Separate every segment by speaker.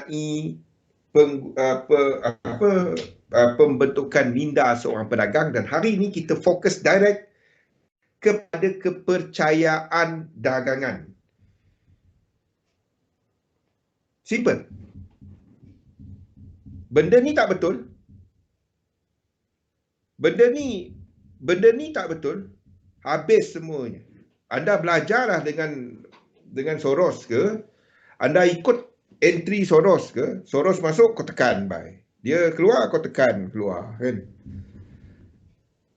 Speaker 1: mengenai pembentukan minda seorang pedagang, dan hari ini kita fokus direct kepada kepercayaan dagangan. Simple. Benda ni tak betul. Benda ni tak betul. Habis semuanya. Anda belajarlah dengan Soros ke, anda ikut entry Soros ke, Soros masuk kau tekan buy. Dia keluar kau tekan keluar, kan?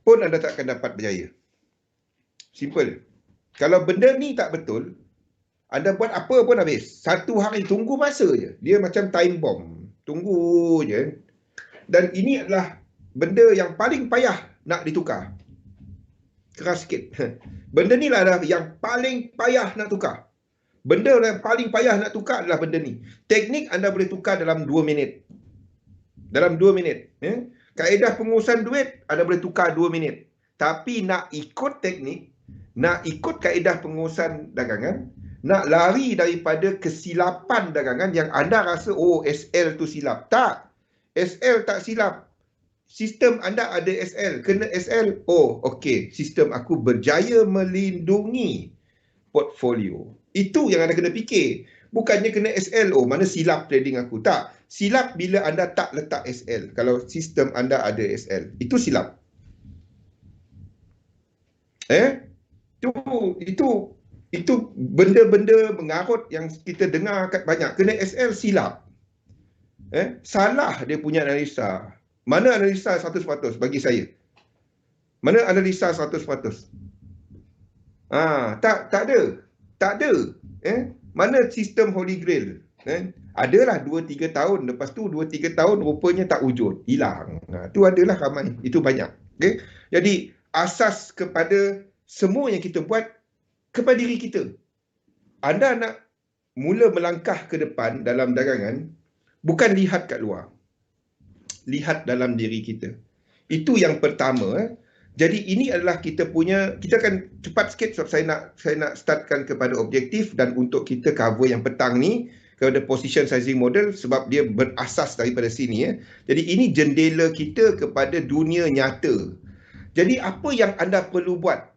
Speaker 1: Pun anda tak akan dapat berjaya. Simple. Kalau benda ni tak betul, anda buat apa pun habis. Satu hari, tunggu masa je. Dia macam time bomb. Tunggu je. Dan ini adalah benda yang paling payah nak ditukar. Keras sikit. Benda ni lah yang paling payah nak tukar. Benda yang paling payah nak tukar adalah benda ni. Teknik anda boleh tukar dalam 2 minit. Dalam 2 minit. Kaedah pengurusan duit anda boleh tukar 2 minit. Tapi nak ikut teknik, nak ikut kaedah pengurusan dagangan, nak lari daripada kesilapan dagangan yang anda rasa, oh SL tu silap. Tak. SL tak silap. Sistem anda ada SL. Kena SL. Oh, okey. Sistem aku berjaya melindungi portfolio. Itu yang anda kena fikir. Bukannya kena SL. Oh, mana silap trading aku. Tak. Silap bila anda tak letak SL. Kalau sistem anda ada SL. Itu silap. Itu benda-benda mengarut yang kita dengar banyak. Kena SL silap. Salah dia punya analisa. Mana analisa 100% bagi saya? Mana analisa 100%? Tak ada. Tak ada. Mana sistem Holy Grail? Adalah 2-3 tahun. Lepas tu 2-3 tahun rupanya tak wujud. Hilang. Itu adalah ramai. Itu banyak. Okay? Jadi asas kepada semua yang kita buat kepada diri kita. Anda nak mula melangkah ke depan dalam dagangan, bukan lihat kat luar. Lihat dalam diri kita. Itu yang pertama. Jadi ini adalah kita akan cepat sikit sebab saya nak startkan kepada objektif, dan untuk kita cover yang petang ni kepada position sizing model sebab dia berasas daripada sini. Jadi ini jendela kita kepada dunia nyata. Jadi apa yang anda perlu buat?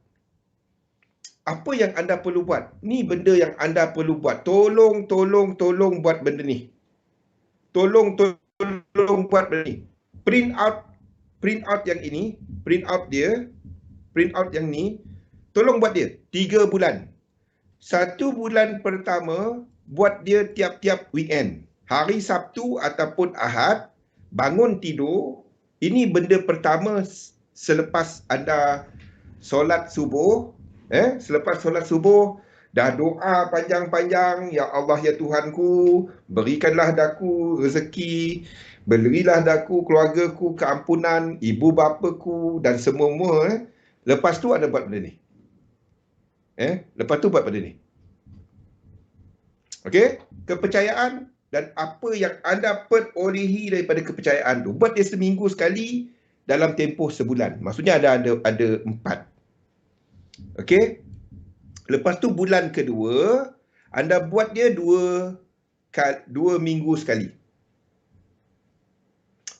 Speaker 1: Apa yang anda perlu buat? Ni benda yang anda perlu buat. Tolong buat benda ni. Tolong buat benda ni. Print out yang ini, print out yang ni, tolong buat dia 3 bulan. 1 bulan pertama buat dia tiap-tiap weekend. Hari Sabtu ataupun Ahad, bangun tidur, ini benda pertama selepas anda solat subuh, selepas solat subuh, dah doa panjang-panjang, ya Allah ya Tuhanku, berikanlah daku rezeki, berilah daku keluargaku keampunan, ibu bapaku dan semua. Lepas tu anda buat benda ni. Lepas tu buat benda ni. Okey? Kepercayaan dan apa yang anda perolehi daripada kepercayaan tu. Buat dia seminggu sekali dalam tempoh sebulan. Maksudnya ada 4. Okey? Lepas tu bulan kedua, anda buat dia 2 minggu sekali.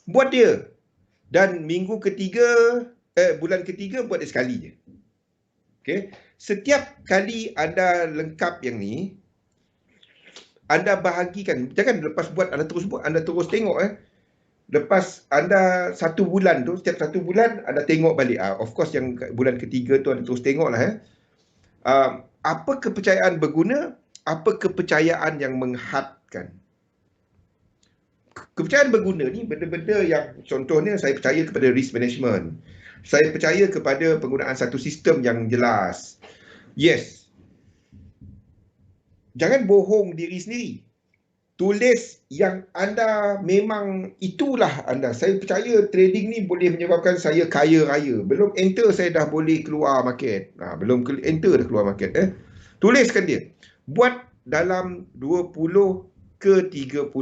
Speaker 1: Buat dia. Dan minggu ketiga, bulan ketiga buat dia sekali je. Okey? Setiap kali anda lengkap yang ni, anda bahagikan. Jangan lepas buat, anda terus buat, anda terus tengok. Lepas anda 1 bulan tu, setiap 1 bulan, anda tengok balik. Of course, yang bulan ketiga tu anda terus tengok lah. Apa kepercayaan berguna, apa kepercayaan yang menghadkan. Kepercayaan berguna ni benda-benda yang, contohnya saya percaya kepada risk management. Saya percaya kepada penggunaan satu sistem yang jelas. Yes. Jangan bohong diri sendiri. Tulis yang anda memang itulah anda. Saya percaya trading ni boleh menyebabkan saya kaya raya. Belum enter saya dah boleh keluar market. Belum enter dah keluar market. Tuliskan dia. Buat dalam 20 ke 30.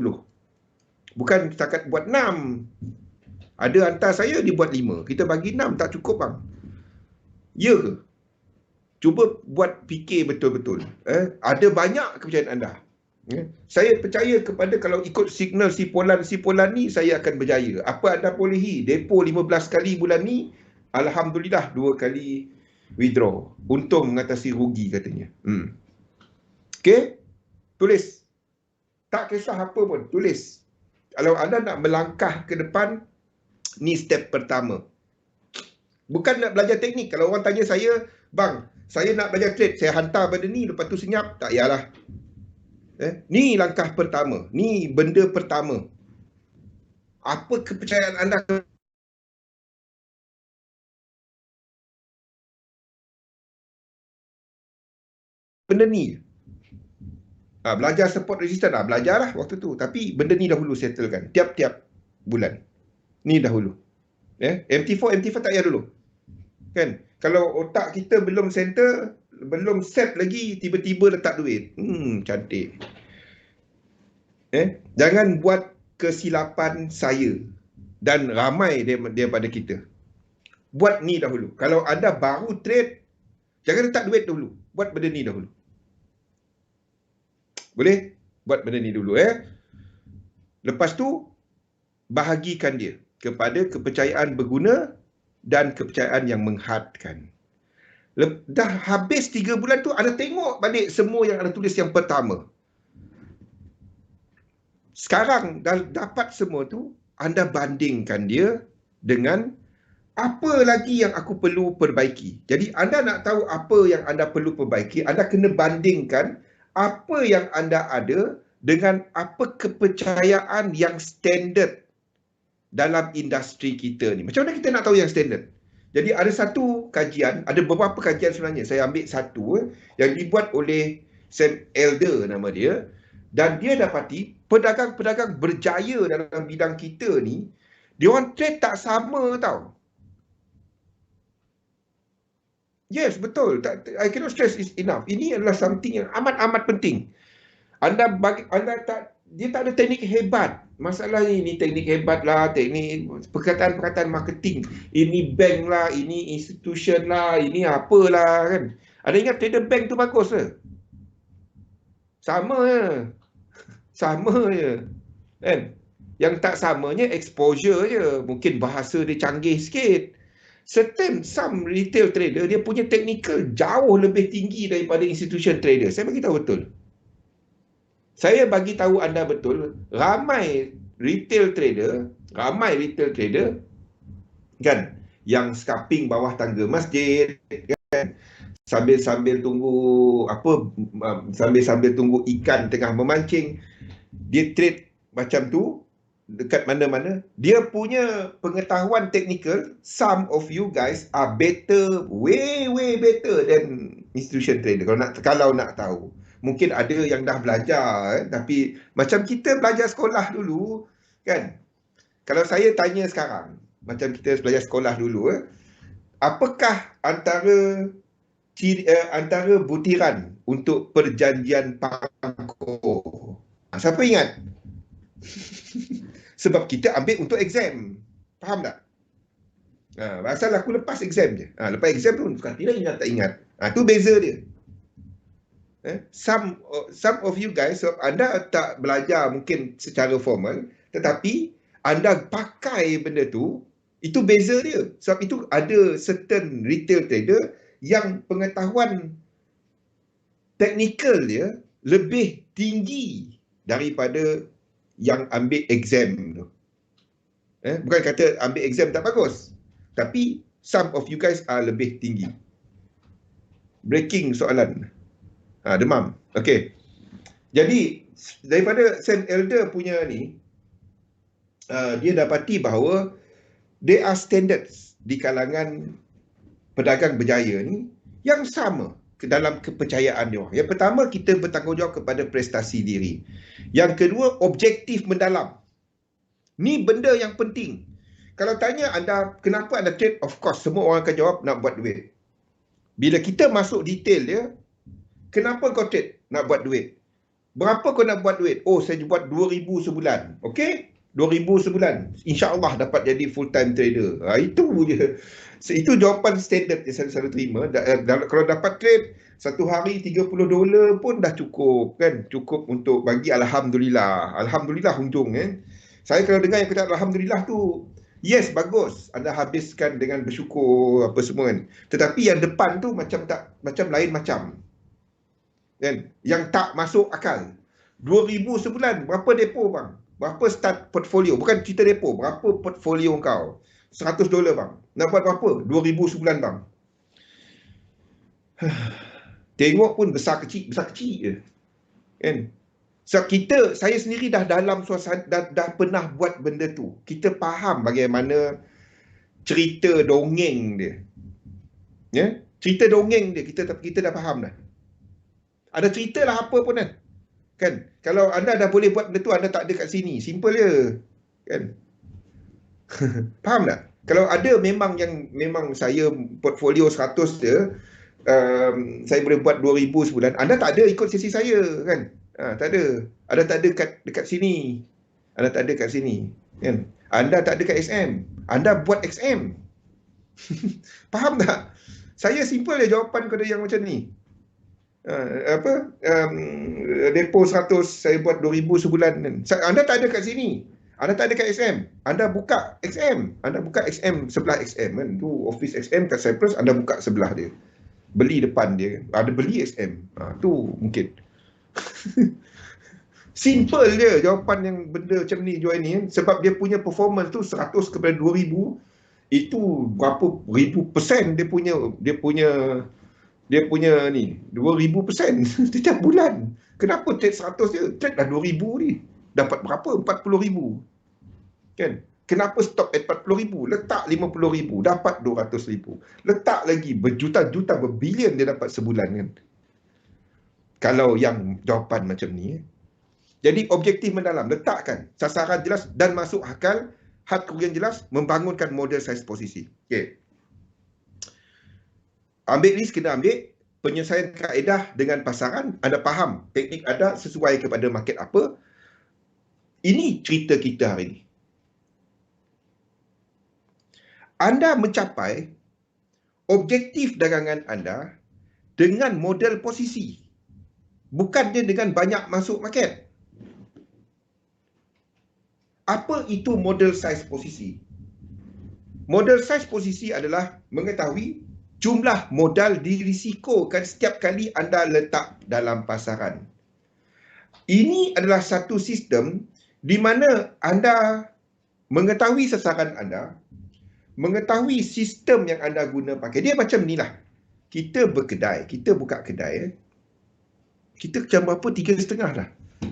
Speaker 1: Bukan setakat buat 6. Ada hantar saya dibuat 5. Kita bagi 6 tak cukup bang. Ya ke? Cuba buat fikir betul-betul. Ada banyak kepercayaan anda. Saya percaya kepada kalau ikut signal si Polan ni, saya akan berjaya. Apa anda bolehi? Depo 15 kali bulan ni, Alhamdulillah 2 kali withdraw. Untung mengatasi rugi katanya. Okey? Tulis. Tak kisah apa pun, tulis. Kalau anda nak melangkah ke depan, ni step pertama. Bukan nak belajar teknik. Kalau orang tanya saya, bang, saya nak belajar trade, saya hantar benda ni, lepas tu senyap. Tak yalah. Ni langkah pertama. Ni benda pertama. Apa kepercayaan anda benda ni? Belajar support resistance. Belajarlah waktu tu. Tapi benda ni dahulu settlekan. Tiap-tiap bulan. Ni dahulu. MT4 tak payah dulu. Kan? Kalau otak kita belum center, belum set lagi, tiba-tiba letak duit. Cantik. Jangan buat kesilapan saya dan ramai daripada kita. Buat ni dahulu. Kalau anda baru trade, jangan letak duit dahulu. Buat benda ni dahulu. Boleh? Buat benda ni dulu. Lepas tu, bahagikan dia kepada kepercayaan berguna dan kepercayaan yang menghadkan. Dah habis 3 bulan tu, anda tengok balik semua yang anda tulis yang pertama. Sekarang dah dapat semua tu, anda bandingkan dia dengan apa lagi yang aku perlu perbaiki. Jadi anda nak tahu apa yang anda perlu perbaiki, anda kena bandingkan apa yang anda ada dengan apa kepercayaan yang standard dalam industri kita ni. Macam mana kita nak tahu yang standard? Jadi ada satu kajian, ada beberapa kajian sebenarnya. Saya ambil satu yang dibuat oleh Sam Elder nama dia, dan dia dapati pedagang-pedagang berjaya dalam bidang kita ni, dia orang trade tak sama tau. Yes, betul. I cannot stress is enough. Ini adalah something yang amat-amat penting. Dia tak ada teknik hebat. Masalah ini teknik hebat lah, teknik perkataan-perkataan marketing. Ini bank lah, ini institution lah, ini apalah kan. Ada ingat trader bank tu bagus ke? Sama je. Sama je. Kan? Yang tak samanya exposure je. Mungkin bahasa dia canggih sikit. Some retail trader, dia punya technical jauh lebih tinggi daripada institution trader. Saya bagi tahu betul. Saya bagi tahu anda betul, ramai retail trader kan, yang scalping bawah tangga masjid kan, sambil tunggu ikan tengah memancing, dia trade macam tu dekat mana-mana. Dia punya pengetahuan teknikal, some of you guys are better, way better than institution trader kalau nak tahu. Mungkin ada yang dah belajar, tapi macam kita belajar sekolah dulu kan. Kalau saya tanya sekarang, macam kita belajar sekolah dulu, apakah antara butiran untuk perjanjian pangkoh? Siapa ingat? Sebab kita ambil untuk exam. Faham tak? Pasal aku lepas exam je. Lepas exam tu bukan tidak ingat tak ingat. Tu beza dia. Some of you guys, anda tak belajar mungkin secara formal, tetapi anda pakai benda tu, itu beza dia. Sebab itu ada certain retail trader yang pengetahuan teknikal dia lebih tinggi daripada yang ambil exam tu. Bukan kata ambil exam tak bagus, tapi some of you guys are lebih tinggi. Breaking soalan. Demam. Okey. Jadi daripada Sam Elder punya ni, dia dapati bahawa there are standards di kalangan pedagang berjaya ni yang sama dalam kepercayaan dia. Yang pertama, kita bertanggungjawab kepada prestasi diri. Yang kedua, objektif mendalam. Ni benda yang penting. Kalau tanya anda, kenapa anda trade? Of course, semua orang akan jawab, nak buat duit. Bila kita masuk detail dia, kenapa kau trade? Nak buat duit. Berapa kau nak buat duit? Oh, saya buat 2,000 sebulan. Okey? 2,000 sebulan. InsyaAllah dapat jadi full time trader. Itu je. Itu jawapan standard yang saya selalu terima. Kalau dapat trade, satu hari $30 pun dah cukup kan. Cukup untuk bagi Alhamdulillah. Alhamdulillah untung kan. Saya kalau dengar yang kata Alhamdulillah tu, yes, bagus. Anda habiskan dengan bersyukur apa semua kan. Tetapi yang depan tu macam lain macam. Kan? Yang tak masuk akal. 2,000 sebulan, berapa depo bang? Berapa start portfolio? Bukan cerita depo, berapa portfolio kau? $100 bang. Nak buat berapa? 2,000 sebulan bang. Tengok pun besar kecil je. Kan? So, saya sendiri dah dalam suasana, dah pernah buat benda tu. Kita faham bagaimana cerita dongeng dia. Ya? Cerita dongeng dia, kita dah faham dah. Ada cerita lah apa pun kan. Kan? Kalau anda dah boleh buat benda tu, anda tak ada kat sini. Simple je. Kan? Faham tak? Kalau ada memang saya portfolio 100 je, saya boleh buat 2,000 sebulan. Anda tak ada ikut sesi saya kan? Tak ada. Anda tak ada dekat sini. Anda tak ada kat sini. Kan? Anda tak ada kat XM. Anda buat XM. Faham tak? Saya simple je jawapan kepada yang macam ni. Depo 100 saya buat 2,000 sebulan kan. Anda tak ada kat sini. Anda tak ada kat XM. Anda buka XM. Anda buka XM sebelah XM kan. Tu office XM kat Cyprus, anda buka sebelah dia. Beli depan dia. Ada beli XM. Tu mungkin. Simple je jawapan yang benda macam ni jual ni. Sebab dia punya performance tu 100 kepada 2,000. Itu berapa ribu persen dia punya ni 2,000% setiap bulan. Kenapa trade 100 je? Trade dah 2,000 ni. Dapat berapa? 40,000. Kan? Kenapa stop at 40,000? Letak 50,000, dapat 200,000. Letak lagi berjuta-juta, berbilion dia dapat sebulan kan. Kalau yang jawapan macam ni. Jadi objektif mendalam, letakkan sasaran jelas dan masuk akal, had kerugian jelas, membangunkan model size posisi. Okey. Ambil risk kena ambil, penyelesaian kaedah dengan pasaran, anda faham teknik ada sesuai kepada market apa. Ini cerita kita hari ini. Anda mencapai objektif dagangan anda dengan model posisi, bukannya dengan banyak masuk market. Apa itu model size posisi? Model size posisi adalah mengetahui jumlah modal dirisikokan setiap kali anda letak dalam pasaran. Ini adalah satu sistem di mana anda mengetahui sasaran anda, mengetahui sistem yang anda guna pakai. Dia macam ni lah. Kita berkedai, kita buka kedai. Kita jam berapa? 3:30 dah.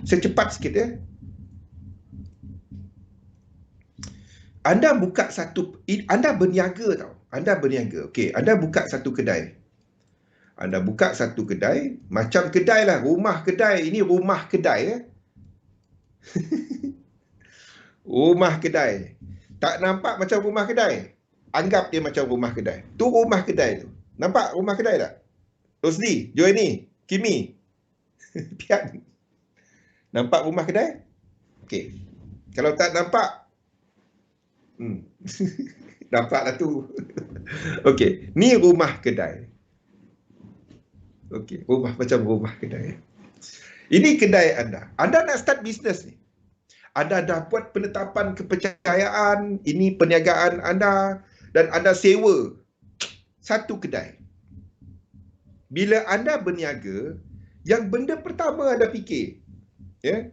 Speaker 1: Secepat sikit ya. Anda buka anda berniaga tau. Anda berniaga. Okey, anda buka satu kedai. Anda buka satu kedai, macam kedai lah, rumah kedai. Ini rumah kedai ya. Rumah kedai. Tak nampak macam rumah kedai? Anggap dia macam rumah kedai. Tu rumah kedai tu. Nampak rumah kedai tak? Rosli, Joeni, Kimi. Pian. Nampak rumah kedai? Okey. Kalau tak nampak, nampaklah tu. Okey, ni rumah kedai. Okey, macam rumah kedai. Ini kedai anda. Anda nak start bisnes ni. Anda dah buat penetapan kepercayaan, ini perniagaan anda, dan anda sewa satu kedai. Bila anda berniaga, yang benda pertama anda fikir, ya,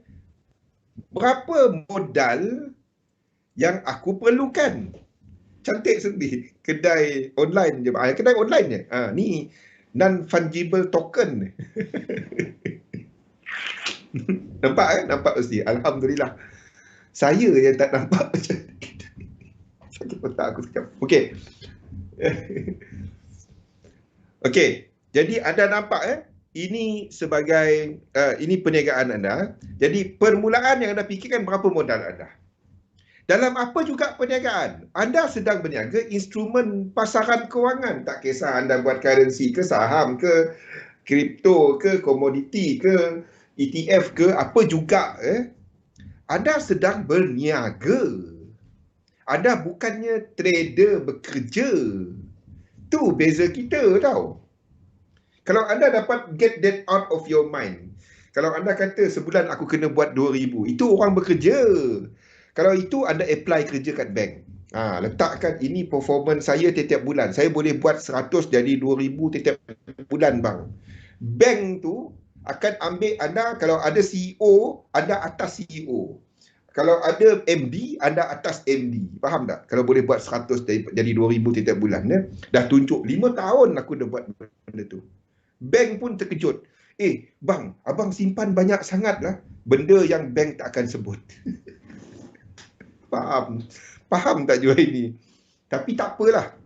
Speaker 1: berapa modal yang aku perlukan? Cantik sendiri. Kedai online je. Kedai online je. Ni non-fungible token. Nampak kan? Nampak mesti. Alhamdulillah. Saya yang tak nampak macam ni. Sakit otak aku sekarang. Okey. Okey. Jadi anda nampak ini sebagai ini perniagaan anda. Jadi permulaan yang anda fikirkan berapa modal anda. Dalam apa juga perniagaan, anda sedang berniaga instrumen pasaran kewangan. Tak kisah anda buat currency ke, saham ke, kripto ke, komoditi ke, ETF ke, apa juga. anda sedang berniaga. Anda bukannya trader bekerja. Tu beza kita tau. Kalau anda dapat get that out of your mind. Kalau anda kata sebulan aku kena buat 2,000, itu orang bekerja. Kalau itu anda apply kerja kat bank. Letakkan ini performance saya setiap bulan. Saya boleh buat 100 jadi 2,000 setiap bulan bang. Bank tu akan ambil anda, kalau ada CEO, anda atas CEO. Kalau ada MD, anda atas MD. Faham tak? Kalau boleh buat 100 jadi 2,000 setiap bulan. Dah tunjuk 5 tahun aku dah buat benda tu. Bank pun terkejut. Bang, abang simpan banyak sangat lah. Benda yang bank tak akan sebut. Faham? Faham tak jual ini? Tapi tak apalah.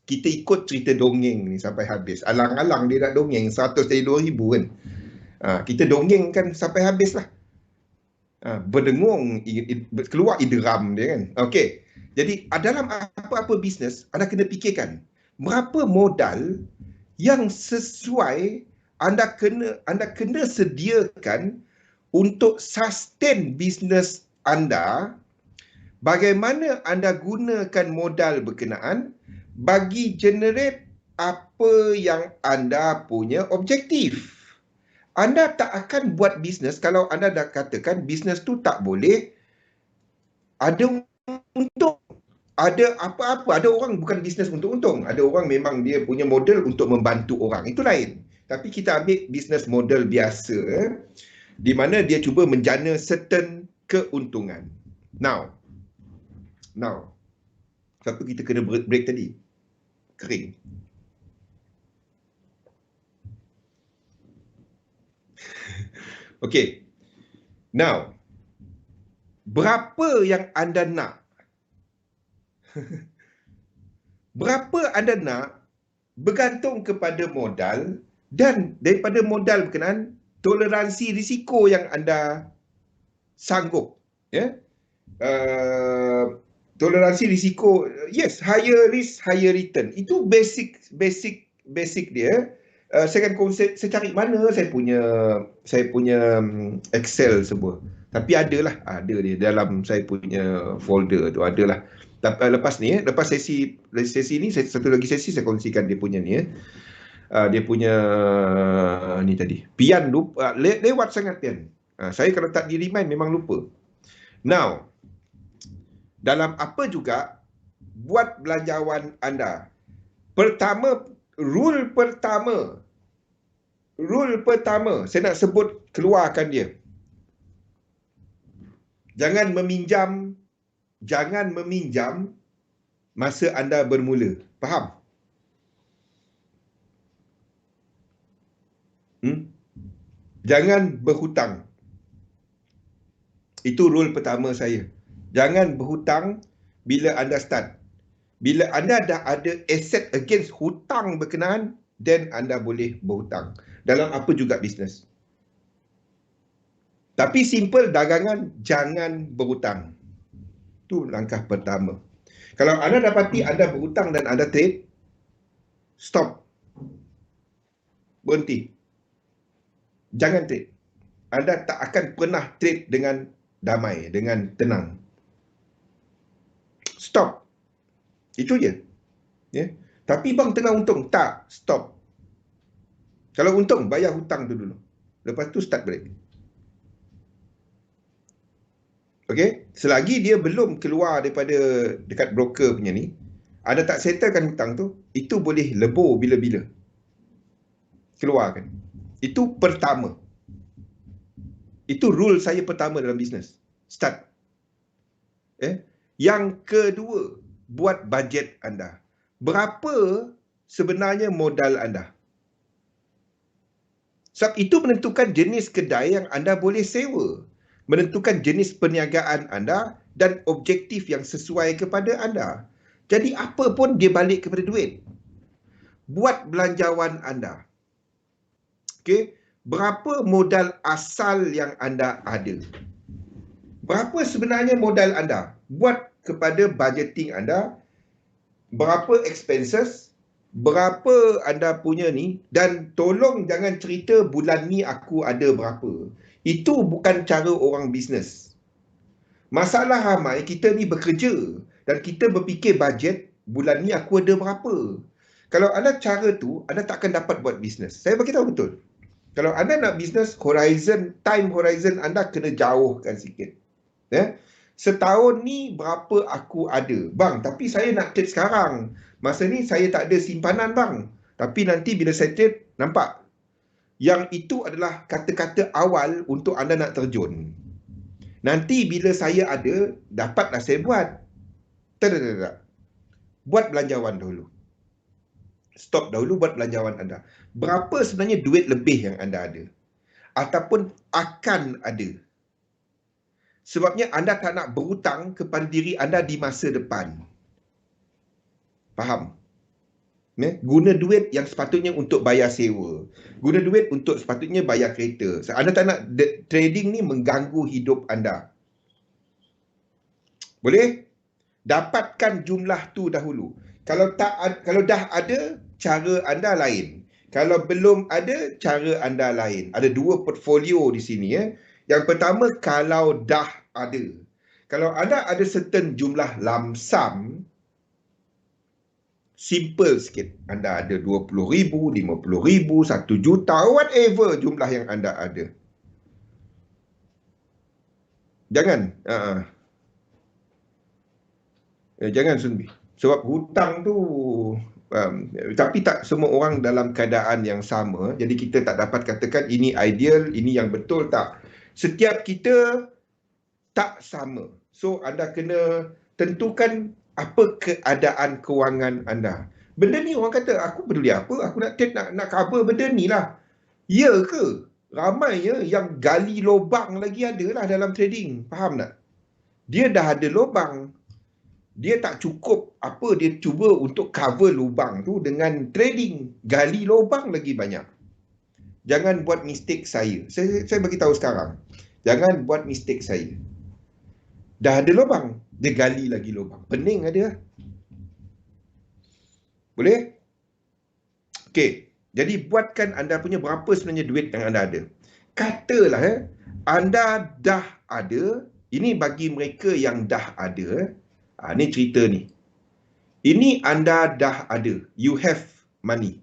Speaker 1: Kita ikut cerita dongeng ni sampai habis. Alang-alang dia nak dongeng 100 dari 2,000 kan. Kita dongeng kan sampai habis lah. Berdengung, keluar ideram dia kan. Okey. Jadi dalam apa-apa bisnes, anda kena fikirkan berapa modal yang sesuai anda kena sediakan untuk sustain bisnes anda. Bagaimana anda gunakan modal berkenaan bagi generate apa yang anda punya objektif. Anda tak akan buat bisnes kalau anda dah katakan bisnes tu tak boleh ada untung. Ada apa-apa, ada orang bukan bisnes untuk untung. Ada orang memang dia punya model untuk membantu orang. Itu lain. Tapi kita ambil bisnes model biasa di mana dia cuba menjana certain keuntungan. Now, siapa kita kena break tadi? Kering. Okey. Now, berapa yang anda nak? Berapa anda nak bergantung kepada modal dan daripada modal berkenaan toleransi risiko yang anda sanggup. Toleransi risiko, yes, higher risk, higher return. Itu basic dia. Saya akan konsep, saya cari mana saya punya Excel semua. Tapi ada dia dalam saya punya folder tu adalah. Lepas ni, lepas sesi ni, satu lagi sesi saya kongsikan dia punya ni. Dia punya ni tadi. Pian lupa, lewat sangat Pian. Saya kalau tak di-remind memang lupa. Now, dalam apa juga, buat belanjawan anda. Rule pertama, saya nak sebut, keluarkan dia. Jangan meminjam masa anda bermula. Faham? Jangan berhutang. Itu rule pertama saya. Jangan berhutang bila anda start. Bila anda dah ada asset against hutang berkenaan, then anda boleh berhutang. Dalam apa juga bisnes. Tapi simple dagangan, jangan berhutang. Itu langkah pertama. Kalau anda dapati anda berhutang dan anda trade, stop. Berhenti. Jangan trade. Anda tak akan pernah trade dengan damai, dengan tenang. Stop. Itu je. Tapi bang tengah untung. Tak. Stop. Kalau untung, bayar hutang tu dulu. Lepas tu start balik. Okey? Selagi dia belum keluar daripada dekat broker punya ni, anda tak settlekan hutang tu, itu boleh lebur bila-bila. Keluarkan. Itu pertama. Itu rule saya pertama dalam bisnes. Start. Yang kedua, buat bajet anda. Berapa sebenarnya modal anda? Sebab itu menentukan jenis kedai yang anda boleh sewa. Menentukan jenis perniagaan anda dan objektif yang sesuai kepada anda. Jadi apa pun dia balik kepada duit. Buat belanjawan anda. Okey, berapa modal asal yang anda ada? Berapa sebenarnya modal anda? Buat kepada budgeting anda, berapa expenses, berapa anda punya ni, dan tolong jangan cerita bulan ni aku ada berapa. Itu bukan cara orang bisnes. Masalah ramai, kita ni bekerja dan kita berfikir bajet bulan ni aku ada berapa. Kalau anda cara tu, anda takkan dapat buat bisnes. Saya bagi tahu betul. Kalau anda nak bisnes, time horizon anda kena jauhkan sikit. Ya? Setahun ni berapa aku ada? Bang, tapi saya nak trade sekarang. Masa ni saya tak ada simpanan bang. Tapi nanti bila saya trade, nampak? Yang itu adalah kata-kata awal untuk anda nak terjun. Nanti bila saya ada, dapatlah saya buat. Tak. Buat belanjawan dahulu. Stop dahulu buat belanjawan anda. Berapa sebenarnya duit lebih yang anda ada? Ataupun akan ada? Sebabnya anda tak nak berhutang kepada diri anda di masa depan. Faham? Guna duit yang sepatutnya untuk bayar sewa. Guna duit untuk sepatutnya bayar kereta. Anda tak nak trading ni mengganggu hidup anda. Boleh? Dapatkan jumlah tu dahulu. Kalau dah ada, cara anda lain. Kalau belum ada, cara anda lain. Ada dua portfolio di sini. Yang pertama, kalau dah ada. Kalau anda ada certain jumlah lump sum, simple sikit. Anda ada 20,000, 50,000, 1 juta, whatever jumlah yang anda ada. Jangan. Jangan Sunbi. Sebab hutang tu, tapi tak semua orang dalam keadaan yang sama. Jadi kita tak dapat katakan ini ideal, ini yang betul, tak. Setiap kita tak sama. So anda kena tentukan apa keadaan kewangan anda. Benda ni orang kata, aku peduli apa? Aku nak trade, nak cover benda ni lah. Ya ke? Ramai yang gali lubang lagi ada lah dalam trading. Faham tak? Dia dah ada lubang. Dia tak cukup apa dia cuba untuk cover lubang tu dengan trading. Gali lubang lagi banyak. Jangan buat mistake saya. Saya bagi tahu sekarang. Jangan buat mistake saya. Dah ada lubang, dia gali lagi lubang. Pening ada. Boleh? Okey. Jadi buatkan anda punya berapa sebenarnya duit yang anda ada. Katalah anda dah ada. Ini bagi mereka yang dah ada. Ni cerita ni. Ini anda dah ada. You have money.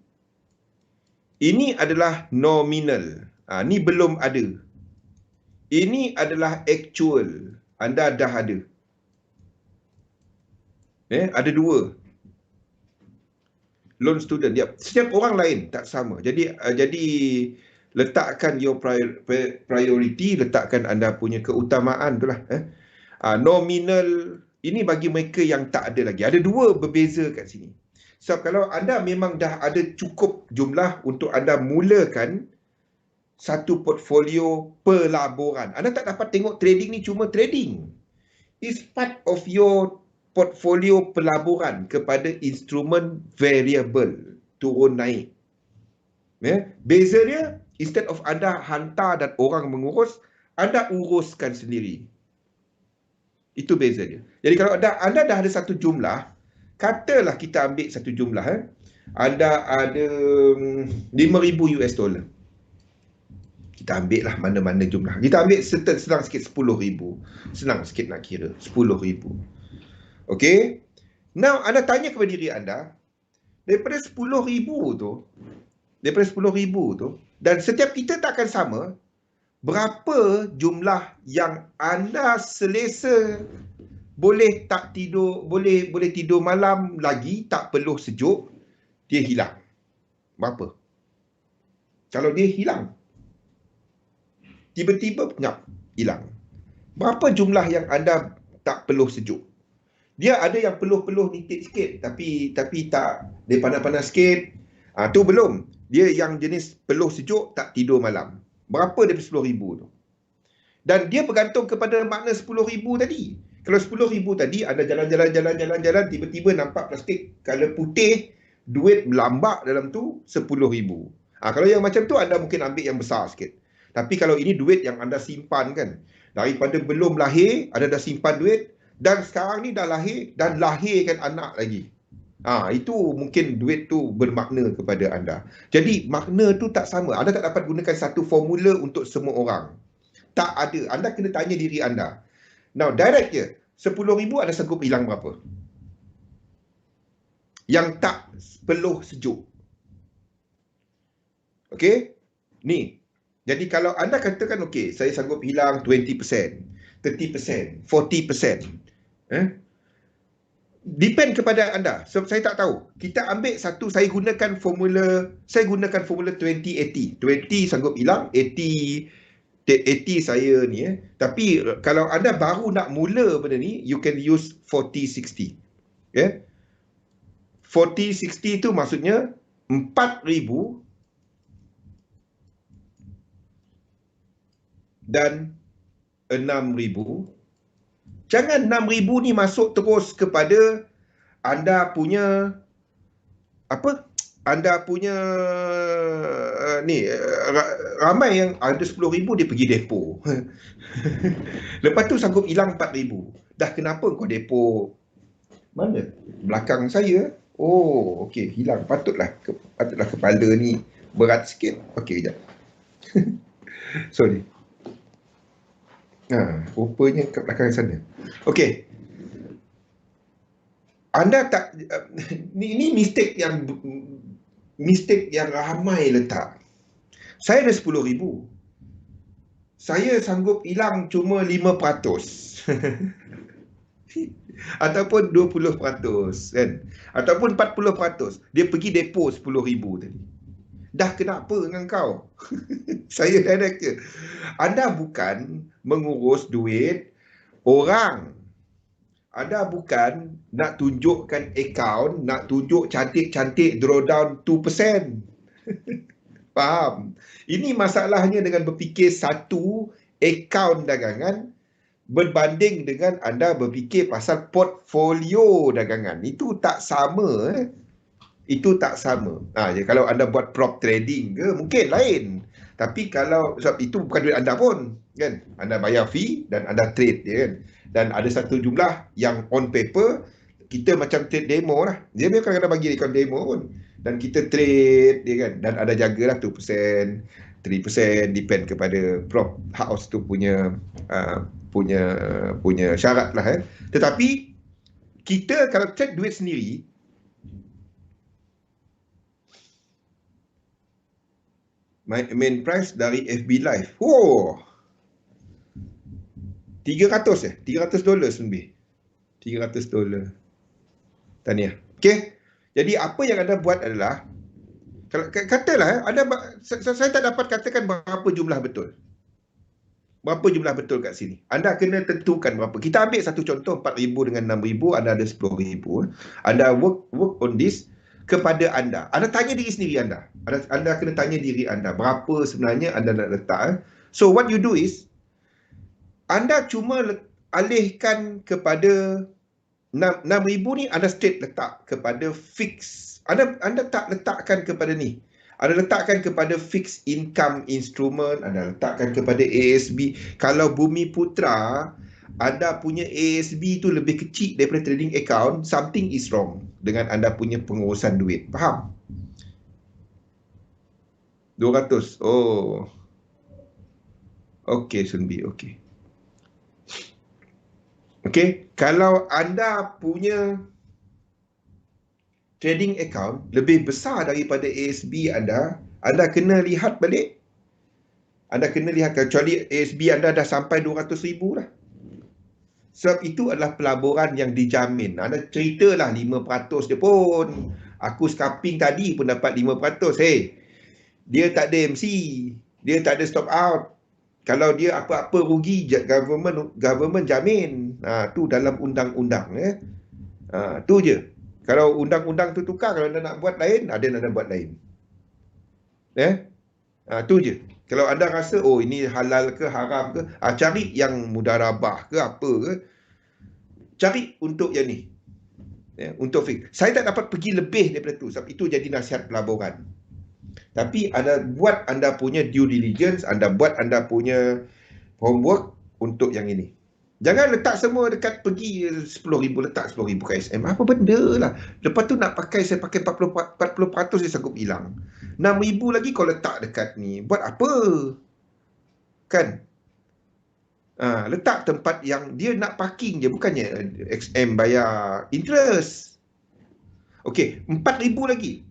Speaker 1: Ini adalah nominal. Ni belum ada. Ini adalah actual. Anda dah ada. Ada dua. Loan student. Setiap orang lain tak sama. Jadi letakkan your priority, letakkan anda punya keutamaan tu lah. Nominal, ini bagi mereka yang tak ada lagi. Ada dua berbeza kat sini. Sebab kalau anda memang dah ada cukup jumlah untuk anda mulakan satu portfolio pelaburan. Anda tak dapat tengok trading ni cuma trading. It's part of your portfolio pelaburan kepada instrumen variable turun naik. Beza dia, instead of anda hantar dan orang mengurus, anda uruskan sendiri. Itu beza dia. Jadi kalau anda dah ada satu jumlah, katalah kita ambil satu jumlah, anda ada 5,000 US dollar. Kita ambil lah mana-mana jumlah. Kita ambil senang sikit 10,000. Senang sikit nak kira. 10,000. Okay. Now, anda tanya kepada diri anda, daripada 10,000 tu, dan setiap kita takkan sama, berapa jumlah yang anda selesa boleh tak tidur, boleh tidur malam lagi, tak peluh sejuk, dia hilang. Berapa? Kalau dia hilang, tiba-tiba penyap, hilang. Berapa jumlah yang anda tak peluh sejuk? Dia ada yang peluh-peluh nitik sikit, tapi tak, dia panas-panas sikit. Tu belum. Dia yang jenis peluh sejuk, tak tidur malam. Berapa daripada 10,000 tu? Dan dia bergantung kepada makna 10,000 tadi. Kalau 10,000 tadi, anda jalan-jalan, tiba-tiba nampak plastik color putih, duit melambak dalam tu 10,000. Kalau yang macam tu, anda mungkin ambil yang besar sikit. Tapi kalau ini duit yang anda simpan kan, daripada belum lahir, anda dah simpan duit, dan sekarang ni dah lahir, dan lahirkan anak lagi. Itu mungkin duit tu bermakna kepada anda. Jadi makna tu tak sama. Anda tak dapat gunakan satu formula untuk semua orang. Tak ada. Anda kena tanya diri anda. Now, direct je. 10,000 anda sanggup hilang berapa? Yang tak peluh sejuk. Okey? Ni. Jadi kalau anda katakan, okey, saya sanggup hilang 20%, 30%, 40%. Depend kepada anda. Sebab saya tak tahu. Kita ambil satu, saya gunakan formula 20-80. 20 sanggup hilang, 80 saya ni. Tapi kalau anda baru nak mula benda ni, you can use 40-60. 40-60 tu maksudnya 4,000 dan 6,000. Jangan 6,000 ni masuk terus kepada anda punya anda punya ramai yang ada 10,000 dia pergi depo. Lepas tu sanggup hilang 4,000. Dah kenapa kau depo? Mana? Belakang saya. Oh, okey, hilang. Patutlah kepala ni berat sikit. Okey, kejap. Sorry. Rupanya kat belakang sana. Okey. Anda tak ni mistake yang ramai letak. Saya ada 10,000. Saya sanggup hilang cuma 5%. Ataupun 20%, kan? Ataupun 40%. Dia pergi depo 10,000 tadi. Dah kenapa dengan kau? Saya direct je. Anda bukan mengurus duit orang. Anda bukan nak tunjukkan akaun, nak tunjuk cantik-cantik drawdown 2%. Faham? Ini masalahnya dengan berfikir satu akaun dagangan berbanding dengan anda berfikir pasal portfolio dagangan. Itu tak sama. Itu tak sama. Kalau anda buat prop trading ke, mungkin lain. Tapi kalau, sebab itu bukan duit anda pun, kan? Anda bayar fee dan anda trade, kan? Dan ada satu jumlah yang on paper, kita macam trade demo lah. Dia memang kadang-kadang bagi account demo pun. Dan kita trade, kan? Dan ada jagalah 2%, 3%, depend kepada prop house tu punya syarat lah. Tetapi, kita kalau trade duit sendiri, main price dari FB Live. $300 $300 lebih. $300. Tahniah. Okey. Jadi apa yang anda buat adalah, katalah saya tak dapat katakan berapa jumlah betul. Berapa jumlah betul kat sini. Anda kena tentukan berapa. Kita ambil satu contoh 4,000 dengan 6,000, anda ada 10,000. Anda work on this kepada anda. Anda tanya diri sendiri anda. Anda kena tanya diri anda berapa sebenarnya anda nak letak. So what you do is, anda cuma alihkan kepada 6,000 ni, anda straight letak kepada fix. Anda tak letakkan kepada ni. Anda letakkan kepada fixed income instrument, anda letakkan kepada ASB. Kalau Bumi Putra, anda punya ASB tu lebih kecil daripada trading account, something is wrong dengan anda punya pengurusan duit. Faham? 200. Oh. Okey, Sunbi. Okey. Okey, kalau anda punya trading account lebih besar daripada ASB anda kena lihat balik. Anda kena lihat, kecuali ASB anda dah sampai 200,000 lah. Sebab itu adalah pelaburan yang dijamin. Anda ceritalah 5% dia pun. Aku scalping tadi pun dapat 5%. Dia tak ada MC. Dia tak ada stop out. Kalau dia apa-apa rugi, government jamin. Tu dalam undang-undang. Tu je. Kalau undang-undang tu tukar, kalau anda nak buat lain, ada anda buat lain. Tu je. Kalau anda rasa, oh ini halal ke haram ke, cari yang mudarabah ke apa ke. Cari untuk yang ni. Untuk fix. Saya tak dapat pergi lebih daripada tu. Sebab itu jadi nasihat pelaburan. Tapi anda buat anda punya due diligence, anda buat anda punya homework untuk yang ini. Jangan letak semua dekat pergi 10,000, letak 10,000 KSM. Apa benda lah. Lepas tu nak pakai, saya pakai 40% dia sanggup hilang. 6,000 lagi kau letak dekat ni. Buat apa? Kan? Letak tempat yang dia nak parking je, bukannya XM bayar interest. Okey, 4,000 lagi.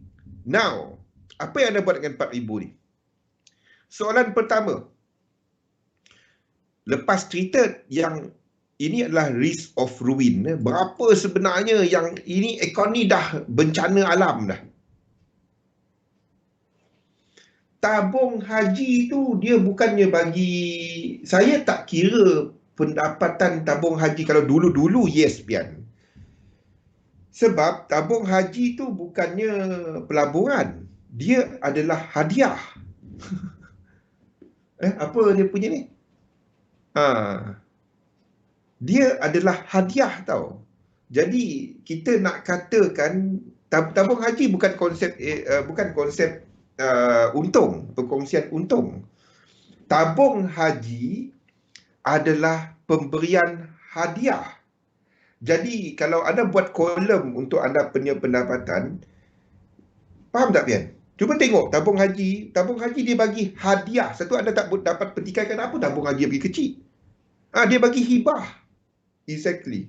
Speaker 1: Now, apa yang anda buat dengan 4,000 ni? Soalan pertama, lepas cerita yang ini adalah risk of ruin, berapa sebenarnya yang ini ekonomi dah bencana alam dah. Tabung haji tu dia bukannya bagi, saya tak kira pendapatan tabung haji kalau dulu-dulu, yes Pian. Sebab tabung haji tu bukannya pelaburan, dia adalah hadiah. Apa dia punya ni? Dia adalah hadiah tau. Jadi kita nak katakan tabung haji bukan konsep untung, perkongsian untung. Tabung haji adalah pemberian hadiah. Jadi kalau anda buat kolom untuk anda punya pendapatan, faham tak Pian? Cuba tengok tabung haji dia bagi hadiah. Satu, anda tak dapat petikaikan apa tabung haji bagi kecil. Dia bagi hibah. Exactly.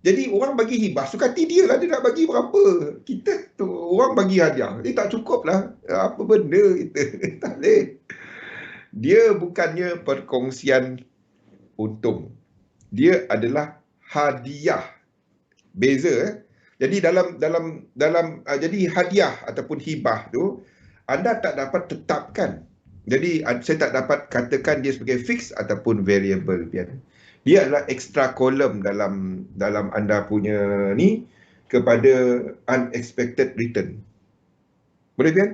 Speaker 1: Jadi orang bagi hibah, suka hati dia lah, dia nak bagi berapa. Kita tu orang bagi hadiah, dia tak cukup lah. Apa benda kita. Tak boleh. Dia bukannya perkongsian untung. Dia adalah hadiah. Beza. Jadi jadi hadiah ataupun hibah tu anda tak dapat tetapkan. Jadi saya tak dapat katakan dia sebagai fix ataupun variable. Dia adalah extra column dalam anda punya ni kepada unexpected return. Boleh Pian?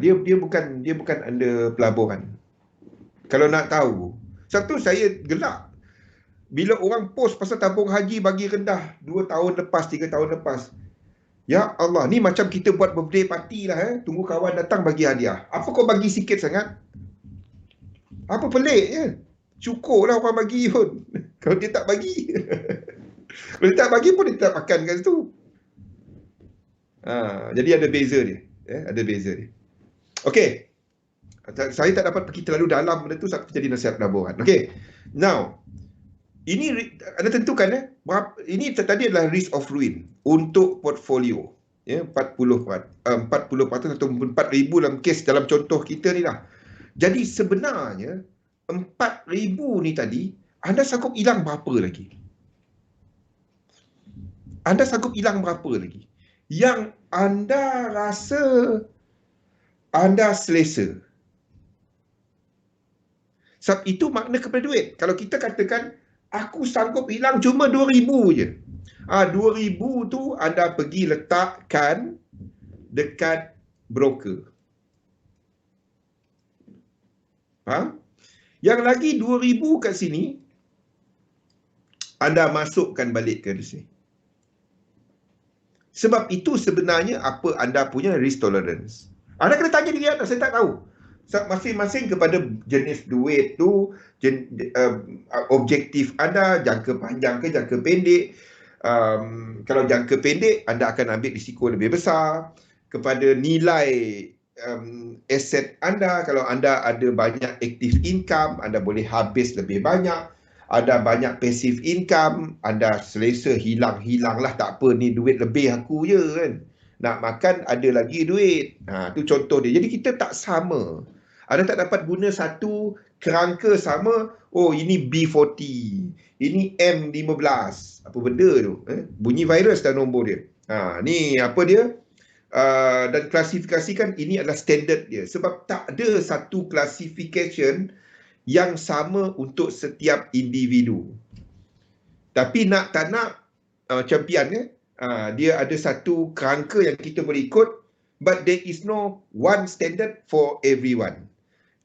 Speaker 1: Dia bukan under pelaburan. Kalau nak tahu, satu saya gelak bila orang post pasal tabung haji bagi rendah 2 tahun lepas, 3 tahun lepas. Ya Allah, ni macam kita buat birthday party lah. Tunggu kawan datang bagi hadiah. Apa kau bagi sikit sangat? Apa pelik je? Cukup lah orang bagi pun. Kalau dia tak bagi. Kalau dia tak bagi pun dia tak makan kat situ. Jadi ada beza dia. Ada beza dia. Okey. Saya tak dapat pergi terlalu dalam benda tu sampai jadi nasihat pelaburan. Okey. Now, ini anda tentukan ini tadi adalah risk of ruin untuk portfolio. 40% atau 4,000 dalam kes dalam contoh kita ni lah. Jadi sebenarnya 4,000 ni tadi anda sanggup hilang berapa lagi? Anda sanggup hilang berapa lagi? Yang anda rasa anda selesa. Sebab itu makna kepada duit. Kalau kita katakan aku sanggup hilang cuma 2,000 je. 2,000 tu anda pergi letakkan dekat broker. Yang lagi 2,000 kat sini anda masukkan balik ke sini. Sebab itu sebenarnya apa anda punya risk tolerance. Anda kena tanya diri anda, saya tak tahu. Masing-masing kepada jenis duit tu, objektif anda, jangka panjang ke jangka pendek. Kalau jangka pendek, anda akan ambil risiko lebih besar. Kepada nilai aset anda, kalau anda ada banyak active income, anda boleh habis lebih banyak. Ada banyak passive income, anda selesa hilang lah, tak apa ni duit lebih aku je kan. Nak makan ada lagi duit. Tu contoh dia. Jadi kita tak sama. Anda tak dapat guna satu kerangka sama. Oh ini B40, ini M15. Apa benda tu? Bunyi virus dah nombor dia. Ni apa dia? Dan klasifikasikan ini adalah standard dia. Sebab tak ada satu classification yang sama untuk setiap individu. Tapi nak tak nak champion dia ada satu kerangka yang kita boleh ikut, but there is no one standard for everyone.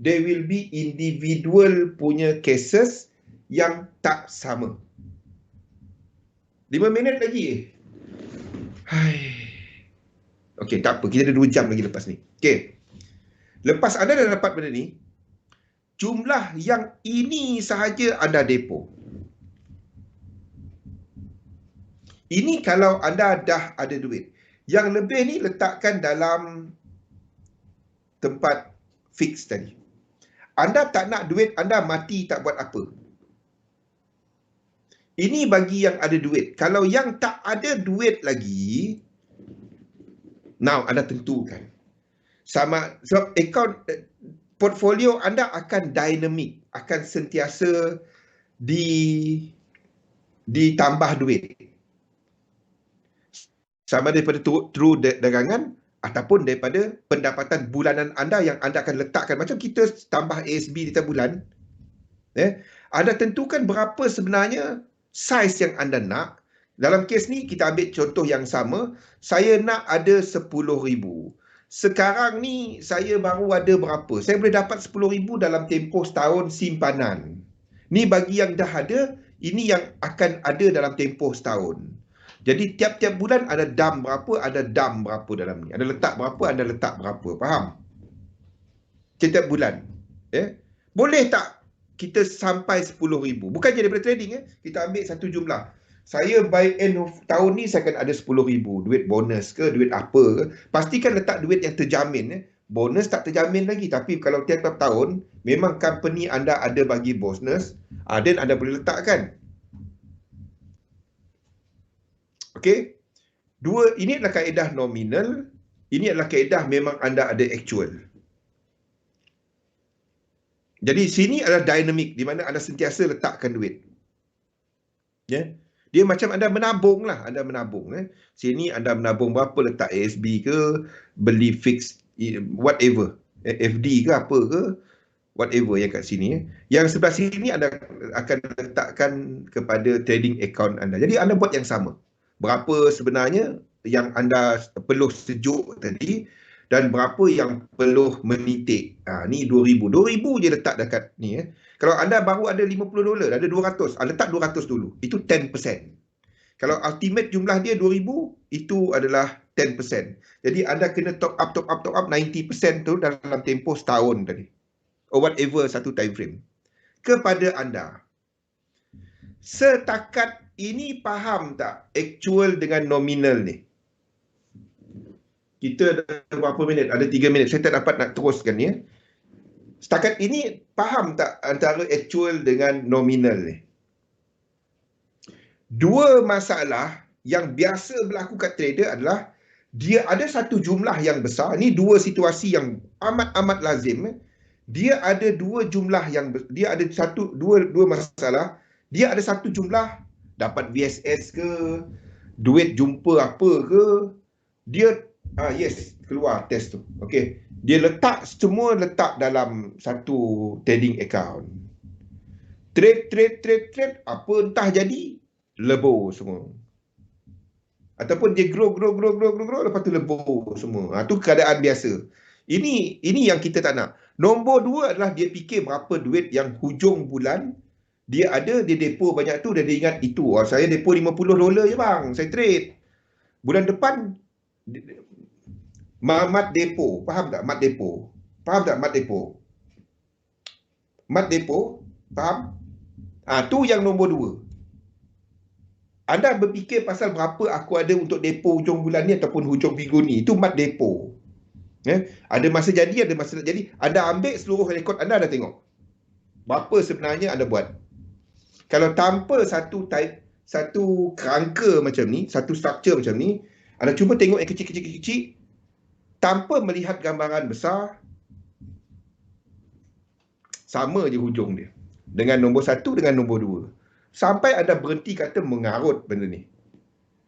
Speaker 1: There will be individual punya cases yang tak sama. 5 minit lagi. Okey, tak apa, kita ada 2 jam lagi lepas ni. Okey. Lepas anda dah dapat benda ni, jumlah yang ini sahaja anda depo. Ini kalau anda dah ada duit. Yang lebih ni letakkan dalam tempat fix tadi. Anda tak nak duit, anda mati tak buat apa. Ini bagi yang ada duit. Kalau yang tak ada duit lagi, now anda tentukan. Sama, sebab account, portfolio anda akan dynamic, akan sentiasa ditambah duit. Sama daripada true dagangan ataupun daripada pendapatan bulanan anda yang anda akan letakkan. Macam kita tambah ASB di tiap bulan, anda tentukan berapa sebenarnya saiz yang anda nak. Dalam kes ni, kita ambil contoh yang sama. Saya nak ada 10,000. Sekarang ni, saya baru ada berapa? Saya boleh dapat 10,000 dalam tempoh setahun simpanan. Ni bagi yang dah ada, ini yang akan ada dalam tempoh setahun. Jadi, tiap-tiap bulan ada dam berapa, ada dam berapa dalam ni. Ada letak berapa, ada letak berapa. Faham? Tiap-tiap bulan. Boleh tak kita sampai 10,000? Bukannya daripada trading. Kita ambil satu jumlah. Saya by end of tahun ni, saya akan ada 10,000. Duit bonus ke, duit apa ke. Pastikan letak duit yang terjamin. Bonus tak terjamin lagi. Tapi kalau tiap-tiap tahun, memang company anda ada bagi bonus, then anda boleh letakkan. Okey. Dua, ini adalah kaedah nominal. Ini adalah kaedah memang anda ada actual. Jadi sini adalah dynamic, di mana anda sentiasa letakkan duit. Dia macam anda menabung lah. Anda menabung. Sini anda menabung berapa, letak ASB ke, beli fix, whatever. FD ke apa ke, whatever yang kat sini. Yang sebelah sini anda akan letakkan kepada trading account anda. Jadi anda buat yang sama. Berapa sebenarnya yang anda perlu sejuk tadi, dan berapa yang perlu menitik. Ni 2,000. 2,000 je letak dekat ni. Kalau anda baru ada $50, ada 200, letak 200 dulu. Itu 10%. Kalau ultimate jumlah dia 2,000, itu adalah 10%. Jadi anda kena top up 90% tu dalam tempoh setahun tadi. Or whatever satu time frame. Kepada anda. Setakat ini faham tak actual dengan nominal ni? Kita ada berapa minit? Ada 3 minit. Saya tak dapat nak teruskan ya. Setakat ini faham tak antara actual dengan nominal ni? Dua masalah yang biasa berlaku kat trader adalah dia ada satu jumlah yang besar. Ini dua situasi yang amat lazim. Dia ada dua jumlah yang dia ada dua masalah. Dia ada satu jumlah dapat VSS ke, duit jumpa apa ke, dia yes, keluar test tu. Okey. Dia semua letak dalam satu trading account. Trade, apa entah jadi, lebur semua. Ataupun dia grow, lepas tu lebur semua. Tu keadaan biasa. Ini yang kita tak nak. Nombor dua adalah dia fikir berapa duit yang hujung bulan dia ada, dia depo banyak tu, dan dia ingat itu. Saya depo $50 je bang, saya trade. Bulan depan, mat depo. Faham tak mat depo? Faham tak mat depo? Mat depo, faham? Tu yang nombor dua. Anda berfikir pasal berapa aku ada untuk depo hujung bulan ni ataupun hujung minggu ni. Itu mat depo. Ada masa jadi, ada masa tak jadi. Anda ambil seluruh rekod anda, dah tengok berapa sebenarnya anda buat. Kalau tanpa satu kerangka macam ni, satu structure macam ni, anda cuba tengok yang kecil-kecil, tanpa melihat gambaran besar, sama je hujung dia. Dengan nombor satu, dengan nombor dua. Sampai anda berhenti kata mengarut benda ni.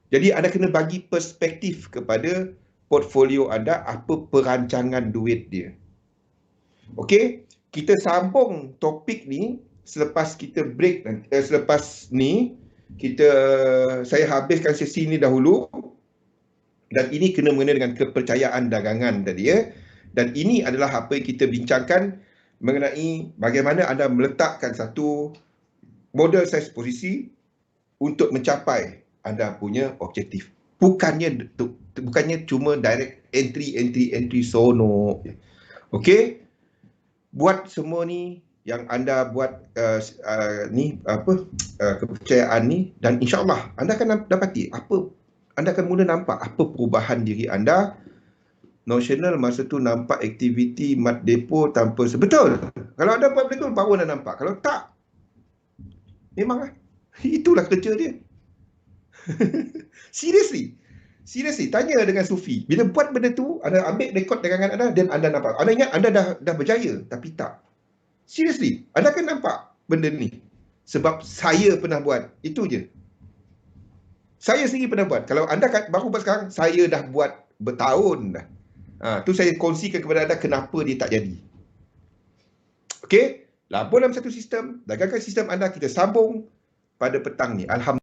Speaker 1: Jadi anda kena bagi perspektif kepada portfolio anda, apa perancangan duit dia. Okey, kita sambung topik ni selepas kita break nanti. Selepas ni saya habiskan sesi ni dahulu, dan ini kena mengenai dengan kepercayaan dagangan tadi ya. Dan ini adalah apa yang kita bincangkan mengenai bagaimana anda meletakkan satu model size posisi untuk mencapai anda punya objektif. Bukannya cuma direct entry sono. Okey, buat semua ni yang anda buat kepercayaan ni, dan insya-Allah anda akan dapati anda akan mula nampak apa perubahan diri anda Notional masa tu nampak aktiviti mat depo tanpa betul. Kalau anda buat betul, baru anda nampak. Kalau tak, memang itulah kerja dia. Seriously, tanya dengan Sufi. Bila buat benda tu, anda ambil rekod dagangan anda dan anda nampak. Anda ingat anda dah berjaya, tapi tak. Seriously, anda akan nampak benda ni. Sebab saya pernah buat. Itu je. Saya sendiri pernah buat. Kalau anda baru buat sekarang, saya dah buat bertahun dah. Tu saya kongsikan kepada anda kenapa dia tak jadi. Okey? Labur dalam satu sistem, dagangkan sistem anda, kita sambung pada petang ni. Alhamdulillah.